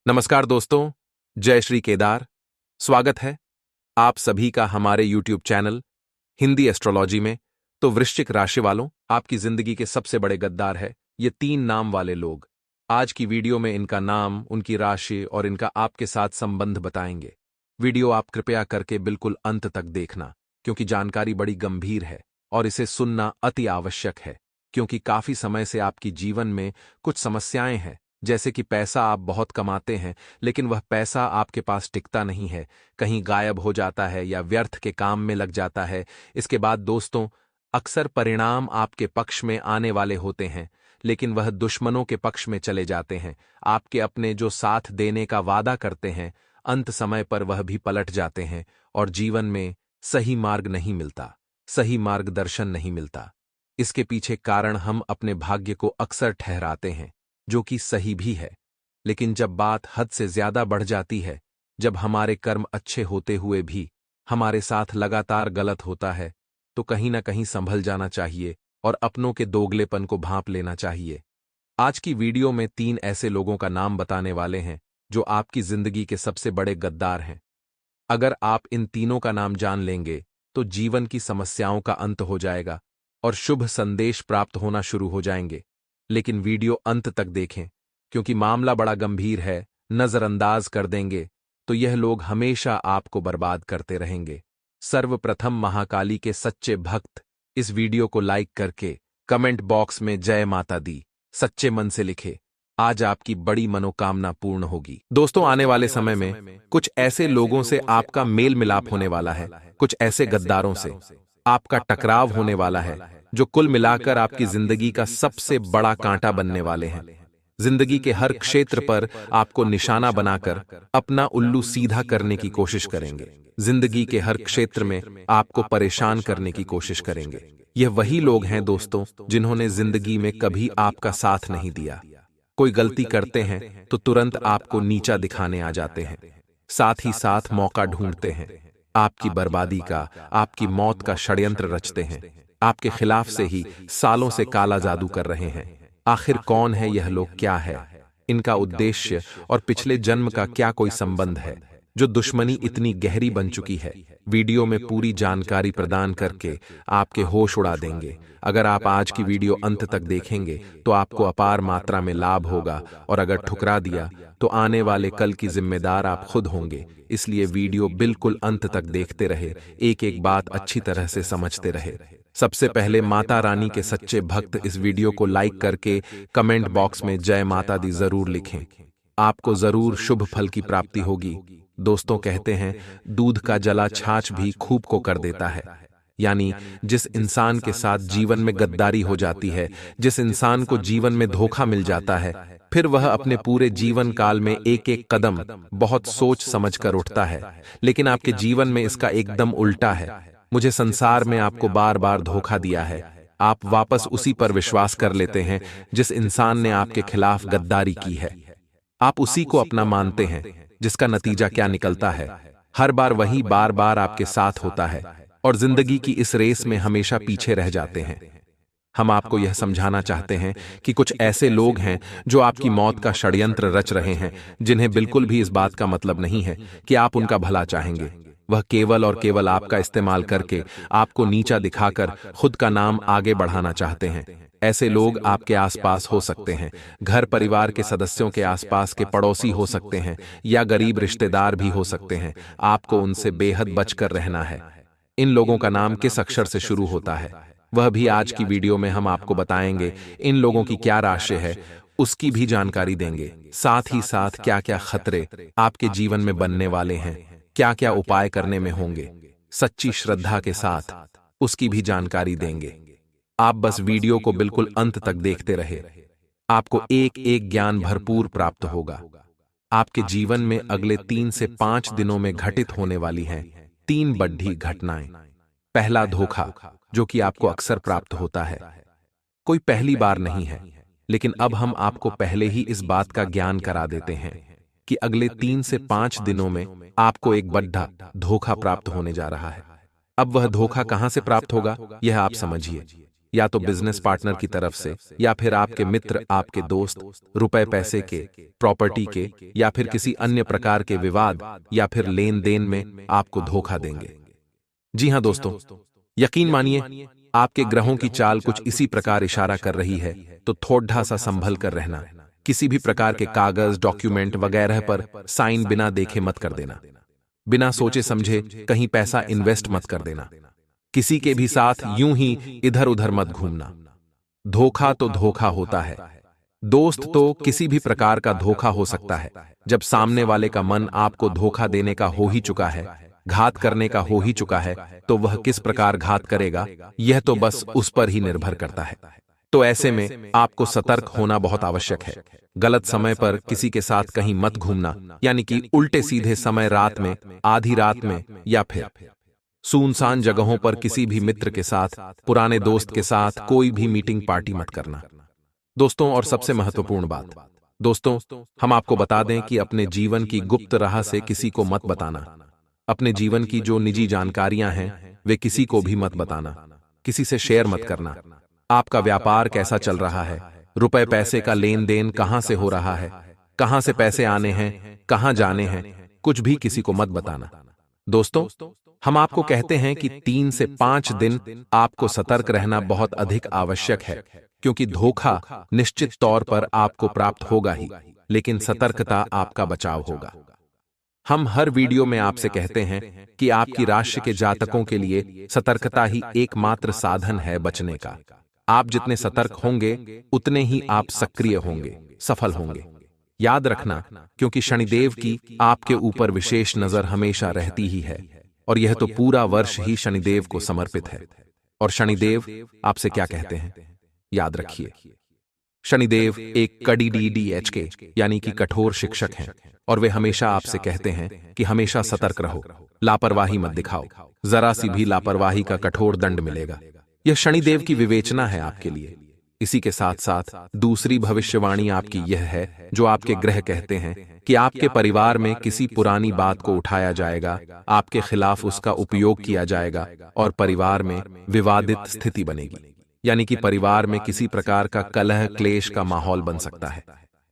नमस्कार दोस्तों, जय श्री केदार। स्वागत है आप सभी का हमारे YouTube चैनल हिंदी एस्ट्रोलॉजी में। तो वृश्चिक राशि वालों, आपकी जिंदगी के सबसे बड़े गद्दार है ये 3 नाम वाले लोग। आज की वीडियो में इनका नाम, उनकी राशि और इनका आपके साथ संबंध बताएंगे। वीडियो आप कृपया करके बिल्कुल अंत तक देखना, क्योंकि जानकारी बड़ी गंभीर है और इसे सुनना अति आवश्यक है, क्योंकि काफी समय से आपकी जीवन में कुछ समस्याएं हैं। जैसे कि पैसा आप बहुत कमाते हैं, लेकिन वह पैसा आपके पास टिकता नहीं है, कहीं गायब हो जाता है या व्यर्थ के काम में लग जाता है। इसके बाद दोस्तों, अक्सर परिणाम आपके पक्ष में आने वाले होते हैं, लेकिन वह दुश्मनों के पक्ष में चले जाते हैं। आपके अपने जो साथ देने का वादा करते हैं, अंत समय पर वह भी पलट जाते हैं और जीवन में सही मार्ग नहीं मिलता, सही मार्गदर्शन नहीं मिलता। इसके पीछे कारण हम अपने भाग्य को अक्सर ठहराते हैं, जो कि सही भी है। लेकिन जब बात हद से ज्यादा बढ़ जाती है, जब हमारे कर्म अच्छे होते हुए भी हमारे साथ लगातार गलत होता है, तो कहीं ना कहीं संभल जाना चाहिए और अपनों के दोगलेपन को भांप लेना चाहिए। आज की वीडियो में 3 ऐसे लोगों का नाम बताने वाले हैं जो आपकी जिंदगी के सबसे बड़े गद्दार हैं। अगर आप इन तीनों का नाम जान लेंगे तो जीवन की समस्याओं का अंत हो जाएगा और शुभ संदेश प्राप्त होना शुरू हो जाएंगे। लेकिन वीडियो अंत तक देखें, क्योंकि मामला बड़ा गंभीर है। नजरअंदाज कर देंगे तो यह लोग हमेशा आपको बर्बाद करते रहेंगे। सर्वप्रथम महाकाली के सच्चे भक्त इस वीडियो को लाइक करके कमेंट बॉक्स में जय माता दी सच्चे मन से लिखे। आज आपकी बड़ी मनोकामना पूर्ण होगी। दोस्तों, आने वाले समय में कुछ ऐसे लोगों से आपका मेल मिलाप होने वाला है, कुछ ऐसे गद्दारों से आपका टकराव होने वाला है जो कुल मिलाकर आपकी जिंदगी का सबसे बड़ा कांटा बनने वाले हैं। जिंदगी के हर क्षेत्र पर आपको निशाना बनाकर अपना उल्लू सीधा करने की कोशिश करेंगे। जिंदगी के हर क्षेत्र में आपको परेशान करने की कोशिश करेंगे। यह वही लोग हैं दोस्तों, जिन्होंने जिंदगी में कभी आपका साथ नहीं दिया। कोई गलती करते हैं तो तुरंत आपको नीचा दिखाने आ जाते हैं, साथ ही साथ मौका ढूंढते हैं। आपकी बर्बादी का, आपकी मौत का षड्यंत्र रचते हैं। आपके खिलाफ से ही सालों से काला जादू कर रहे हैं। आखिर कौन है यह लोग, क्या है इनका उद्देश्य और पिछले जन्म का क्या कोई संबंध है, जो दुश्मनी इतनी गहरी बन चुकी है। वीडियो में पूरी जानकारी प्रदान करके आपके होश उड़ा देंगे। अगर आप आज की वीडियो अंत तक देखेंगे तो आपको अपार मात्रा में लाभ होगा, और अगर ठुकरा दिया तो आने वाले कल की जिम्मेदार आप खुद होंगे। इसलिए वीडियो बिल्कुल अंत तक देखते रहे, एक एक बात अच्छी तरह से समझते रहे। सबसे पहले माता रानी के सच्चे भक्त इस वीडियो को लाइक करके कमेंट बॉक्स में जय माता दी जरूर लिखें। आपको जरूर शुभ फल की प्राप्ति होगी। दोस्तों, कहते हैं दूध का जला छाछ भी खूब को कर देता है। यानी जिस इंसान के साथ जीवन में गद्दारी हो जाती है, जिस इंसान को जीवन में धोखा मिल जाता है, फिर वह अपने पूरे जीवन काल में एक एक कदम बहुत सोच समझ कर उठता है। लेकिन आपके जीवन में इसका एकदम उल्टा है। मुझे संसार में आपको बार बार धोखा दिया है। आप वापस उसी पर विश्वास कर लेते हैं जिस इंसान ने आपके खिलाफ गद्दारी की है। आप उसी को अपना मानते हैं, जिसका नतीजा क्या निकलता है। हर बार वही बार बार आपके साथ होता है और जिंदगी की इस रेस में हमेशा पीछे रह जाते हैं। हम आपको यह समझाना चाहते हैं कि कुछ ऐसे लोग हैं जो आपकी मौत का षड्यंत्र रच रहे हैं, जिन्हें बिल्कुल भी इस बात का मतलब नहीं है कि आप उनका भला चाहेंगे। वह केवल और केवल आपका इस्तेमाल करके आपको नीचा दिखाकर खुद का नाम आगे बढ़ाना चाहते हैं। ऐसे लोग आपके आसपास हो सकते हैं, घर परिवार के सदस्यों के आसपास के पड़ोसी हो सकते हैं, या गरीब रिश्तेदार भी हो सकते हैं। आपको उनसे बेहद बचकर रहना है। इन लोगों का नाम किस अक्षर से शुरू होता है, वह भी आज की वीडियो में हम आपको बताएंगे। इन लोगों की क्या राशि है उसकी भी जानकारी देंगे। साथ ही साथ क्या क्या खतरे आपके जीवन में बनने वाले हैं, क्या क्या उपाय करने में होंगे, सच्ची श्रद्धा के साथ उसकी भी जानकारी देंगे। आप बस वीडियो को बिल्कुल अंत तक देखते रहे। आपको एक एक ज्ञान भरपूर प्राप्त होगा। आपके जीवन में अगले 3 से 5 दिनों में घटित होने वाली हैं 3 बड़ी घटनाएं। पहला, धोखा, जो कि आपको अक्सर प्राप्त होता है। कोई पहली बार नहीं है, लेकिन अब हम आपको पहले ही इस बात का ज्ञान करा देते हैं कि अगले 3 से 5 दिनों में आपको एक बड़ा धोखा प्राप्त होने जा रहा है। अब वह धोखा कहां से प्राप्त होगा, यह आप समझिए। या तो बिजनेस पार्टनर की तरफ से, या फिर आपके मित्र, आपके दोस्त, रुपए पैसे के, प्रॉपर्टी के, या फिर किसी अन्य प्रकार के विवाद या फिर लेन देन में आपको धोखा देंगे। जी हां दोस्तों, यकीन मानिए आपके ग्रहों की चाल कुछ इसी प्रकार इशारा कर रही है, तो थोड़ा सा संभल कर रहना। किसी भी प्रकार के कागज, डॉक्यूमेंट वगैरह पर साइन बिना देखे मत कर देना। बिना सोचे समझे कहीं पैसा इन्वेस्ट मत कर देना। किसी के भी साथ यूं ही इधर उधर मत घूमना। धोखा तो धोखा होता है। दोस्त तो किसी भी प्रकार का धोखा हो सकता है। जब सामने वाले का मन आपको धोखा देने का हो ही चुका है, घात करने का हो ही चुका है, तो वह किस प्रकार घात करेगा, यह तो बस उस पर ही निर्भर करता है। तो ऐसे में आपको सतर्क होना बहुत आवश्यक है। गलत समय पर किसी के साथ कहीं मत घूमना, यानी कि उल्टे सीधे समय, रात में, आधी रात में, या फिर सुनसान जगहों पर किसी भी मित्र के साथ, पुराने दोस्त के साथ कोई भी मीटिंग पार्टी मत करना। दोस्तों, और सबसे महत्वपूर्ण बात, दोस्तों, हम आपको बता दें कि अपने जीवन की गुप्त राह से किसी को मत बताना। अपने जीवन की जो निजी जानकारियां हैं वे किसी को भी मत बताना। किसी से शेयर मत करना। आपका व्यापार कैसा चल रहा है, रुपए पैसे का लेन देन कहां से हो रहा है, कहां से पैसे आने हैं, कहां जाने हैं, कुछ भी किसी को मत बताना। दोस्तों, हम आपको कहते हैं कि 3 से 5 दिन आपको सतर्क रहना बहुत अधिक आवश्यक है, क्योंकि धोखा निश्चित तौर पर आपको प्राप्त होगा ही, लेकिन सतर्कता आपका बचाव होगा। हम हर वीडियो में आपसे कहते हैं कि आपकी राशि के जातकों के लिए सतर्कता ही एकमात्र साधन है बचने का। आप जितने सतर्क होंगे उतने ही आप सक्रिय होंगे, सफल होंगे। याद रखना, क्योंकि शनिदेव की आपके ऊपर विशेष नजर हमेशा रहती ही है, और यह तो पूरा वर्ष ही शनिदेव को समर्पित है। और शनिदेव आपसे क्या कहते हैं, याद रखिए, शनिदेव एक कड़ी DDHK यानी कि कठोर शिक्षक हैं, और वे हमेशा आपसे कहते हैं कि हमेशा सतर्क रहो, लापरवाही मत दिखाओ। जरा सी भी लापरवाही का कठोर दंड मिलेगा। यह शनिदेव की विवेचना है आपके लिए। इसी के साथ साथ दूसरी भविष्यवाणी आपकी यह है, जो आपके ग्रह कहते हैं कि आपके परिवार में किसी पुरानी बात को उठाया जाएगा, आपके खिलाफ उसका उपयोग किया जाएगा, और परिवार में विवादित स्थिति बनेगी। यानी कि परिवार में किसी प्रकार का कलह क्लेश का माहौल बन सकता है।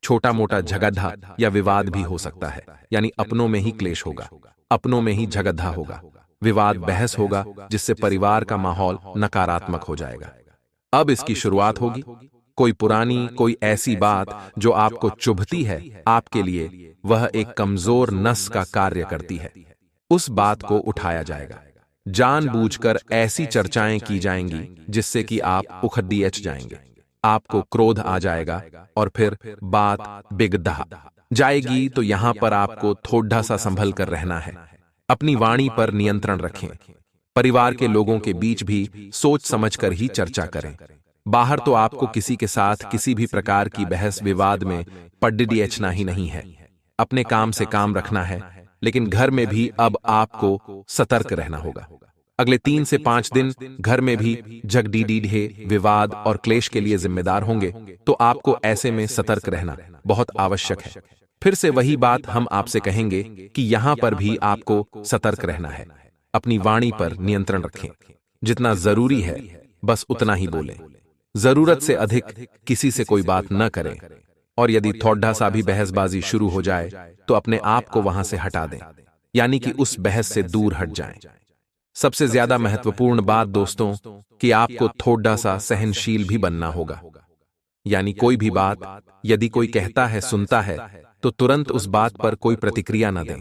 छोटा मोटा झगड़ा या विवाद भी हो सकता है, यानी अपनों में ही क्लेश होगा, अपनों में ही झगड़ा होगा, विवाद बहस होगा, जिससे परिवार का माहौल नकारात्मक हो जाएगा। अब इसकी शुरुआत होगी। कोई पुरानी, कोई ऐसी बात जो आपको चुभती है, आपके लिए वह एक कमजोर नस का कार्य करती है, उस बात को उठाया जाएगा। जानबूझकर ऐसी चर्चाएं की जाएंगी जिससे कि आप उखड़ जाएंगे, आपको क्रोध आ जाएगा, और फिर बात बिगड़ जाएगी। तो यहां पर आपको थोड़ा सा संभल कर रहना है। अपनी वाणी पर नियंत्रण रखें। परिवार के लोगों के बीच भी सोच समझकर ही चर्चा करें। बाहर तो आपको किसी के साथ किसी भी प्रकार की बहस विवाद में पड़ना ही नहीं है। अपने काम से काम रखना है, लेकिन घर में भी अब आपको सतर्क रहना होगा। अगले 3 से 5 दिन घर में भी झगड़े, विवाद और क्लेश के लिए जिम्मेदार होंगे, तो आपको ऐसे में सतर्क रहना बहुत आवश्यक है। फिर से वही बात हम आपसे कहेंगे कि यहां पर भी आपको सतर्क रहना है। अपनी वाणी पर नियंत्रण रखें। जितना जरूरी है बस उतना ही बोलें। जरूरत से अधिक किसी से कोई बात न करें, और यदि थोड़ा सा भी बहसबाजी शुरू हो जाए तो अपने आप को वहां से हटा दें, यानी कि उस बहस से दूर हट जाएं। सबसे ज्यादा महत्वपूर्ण बात दोस्तों, कि आपको थोड़ा सा सहनशील भी बनना होगा। यानी कोई भी बात यदि कोई कहता है, सुनता है, तो तुरंत उस बात पर कोई प्रतिक्रिया न दें।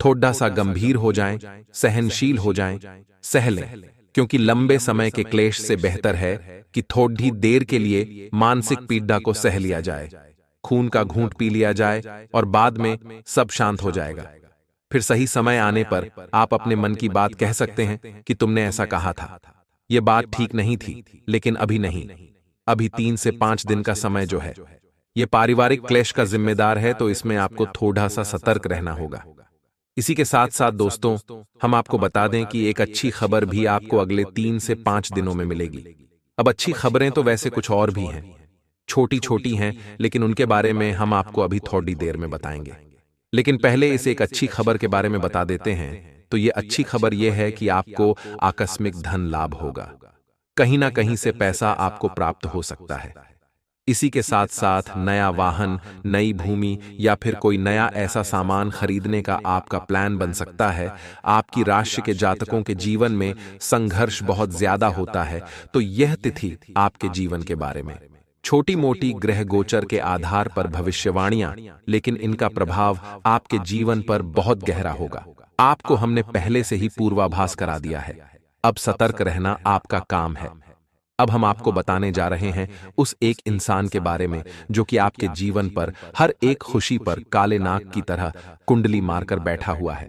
थोड़ा सा गंभीर हो जाएं, सहनशील हो जाएं, सह लें, क्योंकि लंबे समय के क्लेश से बेहतर है कि थोड़ी देर के लिए मानसिक पीड़ा को सह लिया जाए, खून का घूंट पी लिया जाए, और बाद में सब शांत हो जाएगा। फिर सही समय आने पर आप अपने मन की बात कह सकते हैं कि तुमने ऐसा कहा था, यह बात ठीक नहीं थी, लेकिन अभी नहीं। अभी 3 से 5 दिन का समय जो है, यह पारिवारिक क्लेश का जिम्मेदार है, तो इसमें आपको थोड़ा सा सतर्क रहना होगा। इसी के साथ साथ दोस्तों, हम आपको बता दें कि एक अच्छी खबर भी आपको अगले 3 से 5 दिनों में मिलेगी। अब अच्छी खबरें तो वैसे कुछ और भी हैं, छोटी छोटी हैं, लेकिन उनके बारे में हम आपको अभी थोड़ी देर में बताएंगे। लेकिन पहले इस एक अच्छी खबर के बारे में बता देते हैं। तो ये अच्छी खबर यह है कि आपको आकस्मिक धन लाभ होगा। कहीं ना कहीं से पैसा आपको प्राप्त हो सकता है। इसी के साथ साथ नया वाहन, नई भूमि या फिर कोई नया ऐसा सामान खरीदने का आपका प्लान बन सकता है। आपकी राशि के जातकों के जीवन में संघर्ष बहुत ज्यादा होता है, तो यह तिथि आपके जीवन के बारे में छोटी मोटी ग्रह गोचर के आधार पर भविष्यवाणियां, लेकिन इनका प्रभाव आपके जीवन पर बहुत गहरा होगा। आपको हमने पहले से ही पूर्वाभास करा दिया है, अब सतर्क रहना आपका काम है। अब हम आपको बताने जा रहे हैं उस एक इंसान के बारे में जो कि आपके जीवन पर हर एक खुशी पर काले नाग की तरह कुंडली मारकर बैठा हुआ है।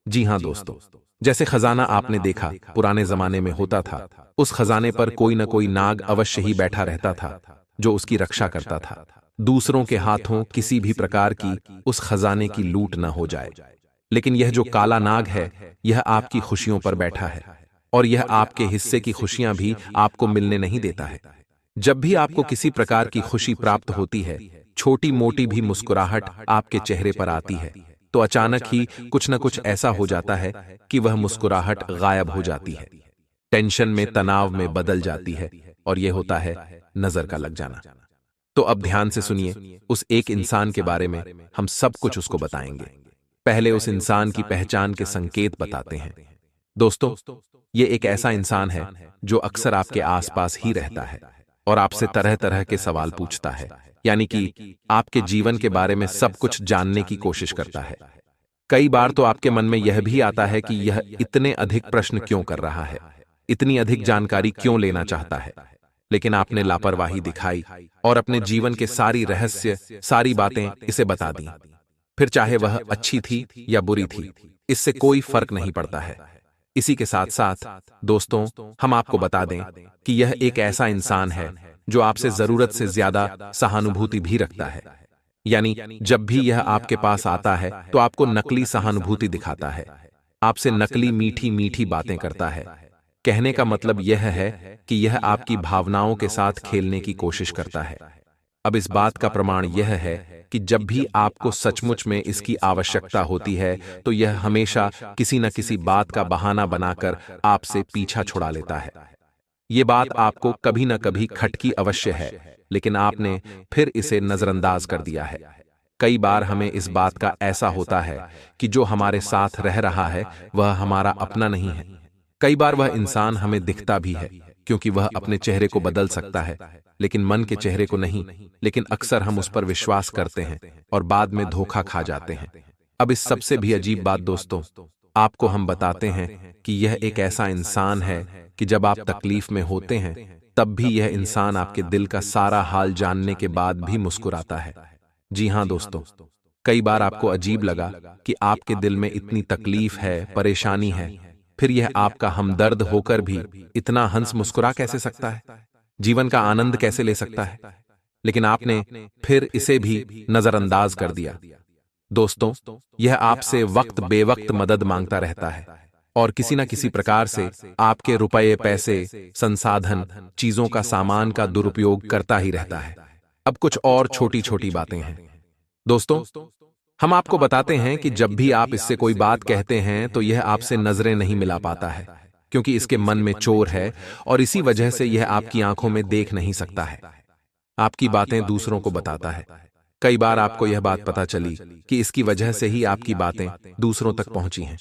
जी हां दोस्तों, जैसे खजाना आपने देखा पुराने जमाने में होता था, उस खजाने पर कोई न कोई नाग अवश्य ही बैठा रहता था जो उसकी रक्षा करता था, दूसरों के हाथों किसी भी प्रकार की उस खजाने की लूट न हो जाए। लेकिन यह जो काला नाग है, यह आपकी खुशियों पर बैठा है और यह आपके हिस्से की खुशियां भी आपको मिलने नहीं देता है। जब भी आपको किसी प्रकार की खुशी प्राप्त होती है, छोटी मोटी भी मुस्कुराहट आपके चेहरे पर आती है, तो अचानक ही कुछ न कुछ ऐसा हो जाता है कि वह मुस्कुराहट गायब हो जाती है, टेंशन में, तनाव में बदल जाती है, और यह होता है नजर का लग जाना। तो अब ध्यान से सुनिए, उस एक इंसान के बारे में हम सब कुछ उसको बताएंगे। पहले उस इंसान की पहचान के संकेत बताते हैं। दोस्तों, ये एक ऐसा इंसान है जो अक्सर आपके आसपास ही रहता है और आपसे तरह तरह के सवाल पूछता है, यानी कि आपके जीवन के बारे में सब कुछ जानने की कोशिश करता है। कई बार तो आपके मन में यह भी आता है कि यह इतने अधिक प्रश्न क्यों कर रहा है, इतनी अधिक जानकारी क्यों लेना चाहता है, लेकिन आपने लापरवाही दिखाई और अपने जीवन के सारी रहस्य, सारी बातें इसे बता दी। फिर चाहे वह अच्छी थी या बुरी थी, इससे कोई फर्क नहीं पड़ता है। इसी के साथ साथ दोस्तों, हम आपको बता दें कि यह एक ऐसा इंसान है जो आपसे जरूरत से ज्यादा सहानुभूति भी रखता है। यानी जब भी यह आपके पास आता है तो आपको नकली सहानुभूति दिखाता है, आपसे नकली मीठी मीठी बातें करता है। कहने का मतलब यह है कि यह आपकी भावनाओं के साथ खेलने की कोशिश करता है। अब इस बात का प्रमाण यह है कि जब भी आपको सचमुच में इसकी आवश्यकता होती है तो यह हमेशा किसी न किसी बात का बहाना बनाकर आपसे पीछा छुड़ा लेता है। ये बात आपको कभी न कभी खटकी अवश्य है, लेकिन आपने फिर इसे नजरअंदाज कर दिया है। कई बार हमें इस बात का ऐसा होता है कि जो हमारे साथ रह रहा है वह हमारा अपना नहीं है। कई बार वह इंसान हमें दिखता भी है, क्योंकि वह अपने चेहरे को बदल सकता है, लेकिन मन के चेहरे को नहीं। लेकिन अक्सर हम उस पर विश्वास करते हैं और बाद में धोखा खा जाते हैं। अब इस सबसे भी अजीब बात दोस्तों, आपको हम बताते हैं कि यह एक ऐसा इंसान है कि जब आप तकलीफ में होते हैं तब भी यह इंसान आपके दिल का सारा हाल जानने के बाद भी मुस्कुराता है। जी हां दोस्तों, कई बार आपको अजीब लगा कि आपके दिल में इतनी तकलीफ है, परेशानी है, फिर यह आपका हमदर्द होकर भी इतना हंस मुस्कुरा कैसे सकता है, जीवन का आनंद कैसे ले सकता है, लेकिन आपने फिर इसे भी नजरअंदाज कर दिया। दोस्तों, यह आपसे वक्त बेवक्त मदद मांगता रहता है और किसी न किसी प्रकार से आपके रुपए, पैसे, संसाधन, चीजों का, सामान का दुरुपयोग करता ही रहता है। अब कुछ और छोटी छोटी बातें हैं दोस्तों। हम आपको बताते हैं कि जब भी आप इससे कोई बात कहते हैं तो यह आपसे नजरें नहीं मिला पाता है, क्योंकि इसके मन में चोर है और इसी वजह से यह आपकी आंखों में देख नहीं सकता है। आपकी बातें दूसरों को बताता है। कई बार आपको यह बात पता चली कि इसकी वजह से ही आपकी बातें दूसरों तक पहुंची हैं।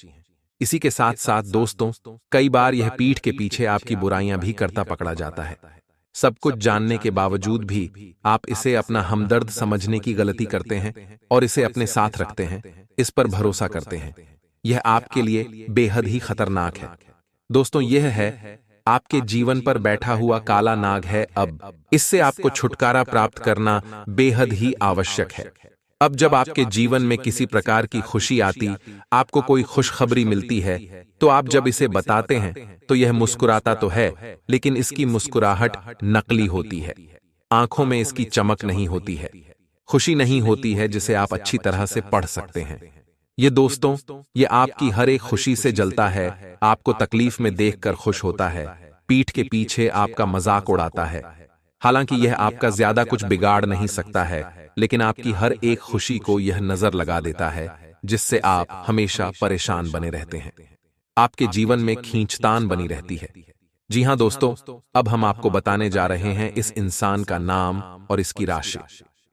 इसी के साथ साथ दोस्तों, कई बार यह पीठ के पीछे आपकी बुराइयां भी करता पकड़ा जाता है। सब कुछ जानने के बावजूद भी आप इसे अपना हमदर्द समझने की गलती करते हैं और इसे अपने साथ रखते हैं, इस पर भरोसा करते हैं। यह आपके लिए बेहद ही खतरनाक है दोस्तों। यह है आपके जीवन पर बैठा हुआ काला नाग है। अब इससे आपको छुटकारा प्राप्त करना बेहद ही आवश्यक है। अब जब आपके जीवन में किसी प्रकार की खुशी आती, आपको कोई खुशखबरी मिलती है, तो आप जब इसे बताते हैं तो यह मुस्कुराता तो है, लेकिन इसकी मुस्कुराहट नकली होती है। आंखों में इसकी चमक नहीं होती है, खुशी नहीं होती है जिसे आप अच्छी तरह से पढ़ सकते हैं। ये दोस्तों, ये आपकी हर एक खुशी से जलता है, आपको तकलीफ में देखकर खुश होता है, पीठ के पीछे आपका मजाक उड़ाता है। हालांकि यह आपका ज्यादा कुछ बिगाड़ नहीं सकता है, लेकिन आपकी हर एक खुशी को यह नजर लगा देता है, जिससे आप हमेशा परेशान बने रहते हैं। आपके जीवन में खींचतान बनी रहती है। जी हाँ दोस्तों, अब हम आपको बताने जा रहे हैं इस इंसान का नाम और इसकी राशि।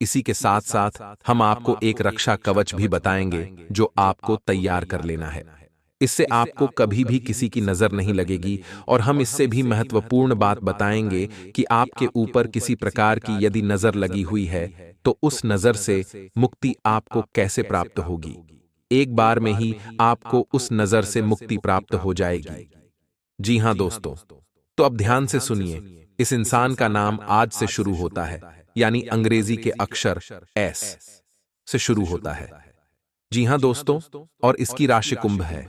इसी के साथ साथ हम आपको एक रक्षा कवच भी बताएंगे जो आपको तैयार कर लेना है। इससे आपको कभी भी किसी की नजर नहीं लगेगी और हम इससे भी महत्वपूर्ण बात बताएंगे कि आपके ऊपर किसी प्रकार की यदि नजर लगी हुई है तो उस नजर से मुक्ति आपको कैसे प्राप्त होगी। एक बार में ही आपको उस नजर से मुक्ति प्राप्त हो जाएगी। जी हाँ दोस्तों, तो अब ध्यान से सुनिए। इस इंसान का नाम आज से शुरू होता है, यानी अंग्रेजी के अक्षर एस से शुरू होता है। जी हाँ दोस्तों, और इसकी राशि कुंभ है।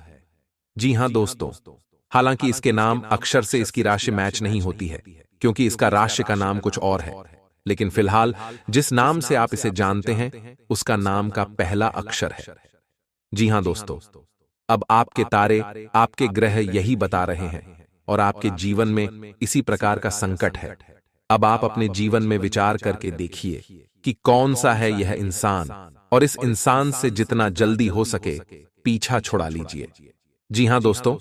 जी हाँ दोस्तों, हालांकि इसके नाम अक्षर से इसकी राशि मैच नहीं होती है, क्योंकि इसका राशि का नाम कुछ और है। लेकिन फिलहाल जिस नाम से आप इसे जानते हैं, उसका नाम का पहला अक्षर है। जी हाँ दोस्तों, अब आपके तारे, आपके ग्रह यही बता रहे हैं और आपके जीवन में इसी प्रकार का संकट है। अब आप अपने जीवन में विचार करके देखिए कि कौन सा है यह इंसान और इस इंसान से जितना जल्दी हो सके पीछा छुड़ा लीजिए। जी हाँ दोस्तों,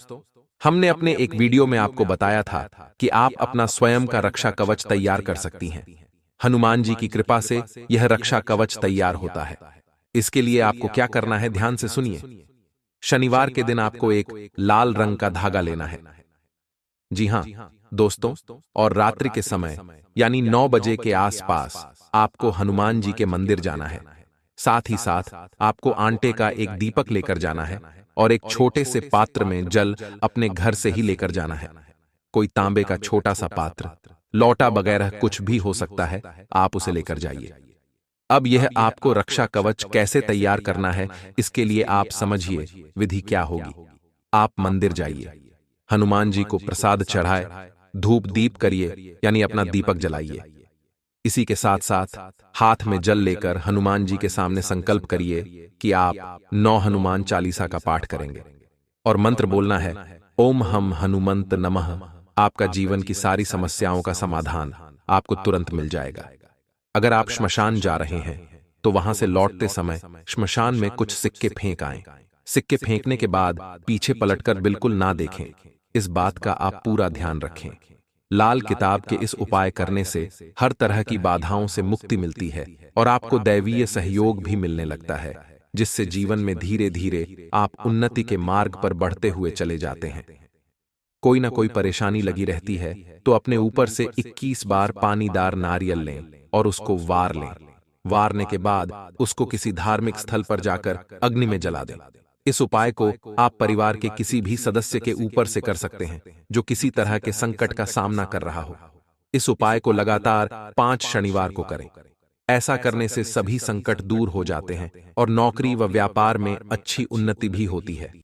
हमने अपने एक वीडियो में आपको बताया था कि आप अपना स्वयं का रक्षा कवच तैयार कर सकती हैं। हनुमान जी की कृपा से यह रक्षा कवच तैयार होता है। इसके लिए आपको क्या करना है, ध्यान से सुनिए। शनिवार के दिन आपको एक लाल रंग का धागा लेना है। जी हां दोस्तों, और रात्रि के समय यानी 9 बजे के आसपास आपको हनुमान जी के मंदिर जाना है। साथ ही साथ आपको आटे का एक दीपक लेकर जाना है और एक छोटे से पात्र में जल अपने घर से ही लेकर जाना है। कोई तांबे का छोटा सा पात्र, लौटा वगैरह कुछ भी हो सकता है, आप उसे लेकर जाइए। अब यह आपको रक्षा कवच कैसे तैयार करना है, इसके लिए आप समझिए विधि क्या होगी। आप मंदिर जाइए, हनुमान जी को प्रसाद चढ़ाए, धूप दीप करिए यानी अपना दीपक जलाइए। इसी के साथ साथ हाथ में जल लेकर हनुमान जी के सामने संकल्प करिए कि आप 9 हनुमान चालीसा का पाठ करेंगे और मंत्र बोलना है, ओम हम हनुमंत नमः। आपका जीवन की सारी समस्याओं का समाधान आपको तुरंत मिल जाएगा। अगर आप श्मशान जा रहे हैं तो वहां से लौटते समय श्मशान में कुछ सिक्के फेंक आएं। सिक्के फेंकने के बाद पीछे पलटकर बिल्कुल ना देखें, इस बात का आप पूरा ध्यान रखें। लाल किताब के इस उपाय करने से हर तरह की बाधाओं से मुक्ति मिलती है और आपको दैवीय सहयोग भी मिलने लगता है, जिससे जीवन में धीरे धीरे आप उन्नति के मार्ग पर बढ़ते हुए चले जाते हैं। कोई ना कोई परेशानी लगी रहती है तो अपने ऊपर से 21 बार पानीदार नारियल लें और उसको वार लें। वारने के बाद उसको किसी धार्मिक स्थल पर जाकर अग्नि में जला दें। इस उपाय को आप परिवार के किसी भी सदस्य के ऊपर से कर सकते हैं जो किसी तरह के संकट का सामना कर रहा हो। इस उपाय को लगातार 5 शनिवार को करें। ऐसा करने से सभी संकट दूर हो जाते हैं और नौकरी व व्यापार में अच्छी उन्नति भी होती है।